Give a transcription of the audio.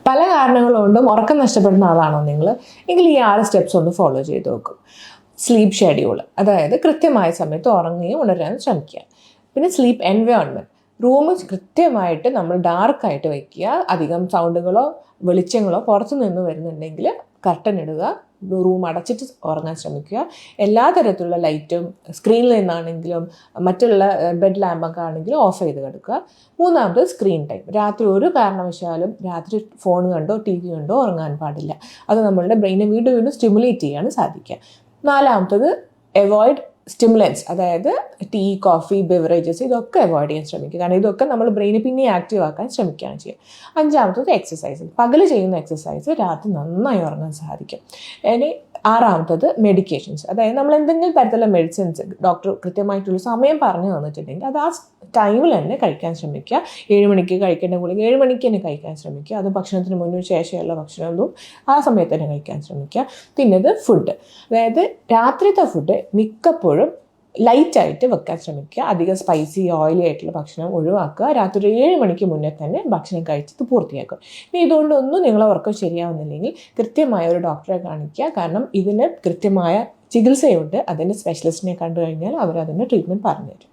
പല കാരണങ്ങൾ കൊണ്ടും ഉറക്കം നഷ്ടപ്പെടുന്ന ആളാണോ നിങ്ങൾ എങ്കിൽ ഈ 6 സ്റ്റെപ്സ് ഒന്ന് ഫോളോ ചെയ്ത് നോക്കും. സ്ലീപ്പ് ഷെഡ്യൂൾ, അതായത് കൃത്യമായ സമയത്ത് ഉറങ്ങുകയും ഉണരാൻ ശ്രമിക്കുക. പിന്നെ സ്ലീപ്പ് എൻവയോൺമെൻറ്റ്, റൂം കൃത്യമായിട്ട് നമ്മൾ ഡാർക്കായിട്ട് വയ്ക്കുക. അധികം സൗണ്ടുകളോ വെളിച്ചങ്ങളോ പുറത്തു നിന്ന് വരുന്നുണ്ടെങ്കിൽ കർട്ടൻ ഇടുക, റൂം അടച്ചിട്ട് ഉറങ്ങാൻ ശ്രമിക്കുക. എല്ലാ തരത്തിലുള്ള ലൈറ്റും സ്ക്രീനിൽ നിന്നാണെങ്കിലും മറ്റുള്ള ബെഡ് ലാമ്പൊക്കെ ആണെങ്കിലും ഓഫ് ചെയ്ത് കിടക്കുക. മൂന്നാമത് സ്ക്രീൻ ടൈം. രാത്രി ഒരു കാരണവശാലും രാത്രി ഫോൺ കണ്ടോ TV കണ്ടോ ഉറങ്ങാൻ പാടില്ല. അത് നമ്മളുടെ ബ്രെയിനെ വീണ്ടും വീണ്ടും സ്റ്റിമുലേറ്റ് ചെയ്യാൻ സാധിക്കുക. നാലാമത്തത് അവോയ്ഡ് സ്റ്റിമുലൻസ്, അതായത് ടീ, കോഫി, ബെവറേജസ് ഇതൊക്കെ അവോയ്ഡ് ചെയ്യാൻ ശ്രമിക്കുക. കാരണം ഇതൊക്കെ നമ്മൾ ബ്രെയിനെ പിന്നെ ആക്റ്റീവ് ആക്കാൻ ശ്രമിക്കുകയാണ് ചെയ്യുക. അഞ്ചാമത്തത് എക്സസൈസ്. പകൽ ചെയ്യുന്ന എക്സസൈസ് രാത്രി നന്നായി ഉറങ്ങാൻ സാധിക്കും. ഇനി ആറാമത്തത് മെഡിക്കേഷൻസ്, അതായത് നമ്മൾ എന്തെങ്കിലും തരത്തിലുള്ള മെഡിസിൻസ് ഡോക്ടർ കൃത്യമായിട്ടുള്ള സമയം പറഞ്ഞു തന്നിട്ടുണ്ടെങ്കിൽ അത് ആ ടൈമിൽ തന്നെ കഴിക്കാൻ ശ്രമിക്കുക. 7 മണിക്ക് കഴിക്കേണ്ട ഗുളിക 7 മണിക്ക് തന്നെ കഴിക്കാൻ ശ്രമിക്കുക. അത് ഭക്ഷണത്തിന് മുന്നിന് ശേഷമുള്ള ഭക്ഷണമൊന്നും ആ സമയത്ത് തന്നെ കഴിക്കാൻ ശ്രമിക്കുക. പിന്നത് ഫുഡ്, അതായത് രാത്രിത്തെ ഫുഡ് മിക്കപ്പോഴും ലൈറ്റായിട്ട് വെക്കാൻ ശ്രമിക്കുക. അധികം സ്പൈസി ഓയിലി ആയിട്ടുള്ള ഭക്ഷണം ഒഴിവാക്കുക. രാത്രി 7 മണിക്ക് മുന്നേ തന്നെ ഭക്ഷണം കഴിച്ചത് പൂർത്തിയാക്കുക. ഇനി ഇതുകൊണ്ടൊന്നും നിങ്ങളെ ഉറക്കം ശരിയാവുന്നില്ലെങ്കിൽ കൃത്യമായ ഒരു ഡോക്ടറെ കാണിക്കുക. കാരണം ഇതിന് കൃത്യമായ ചികിത്സയുണ്ട്. അതിന് സ്പെഷ്യലിസ്റ്റിനെ കണ്ടു കഴിഞ്ഞാൽ അവർ അതിന് ട്രീറ്റ്മെൻറ്റ് പറഞ്ഞു തരും.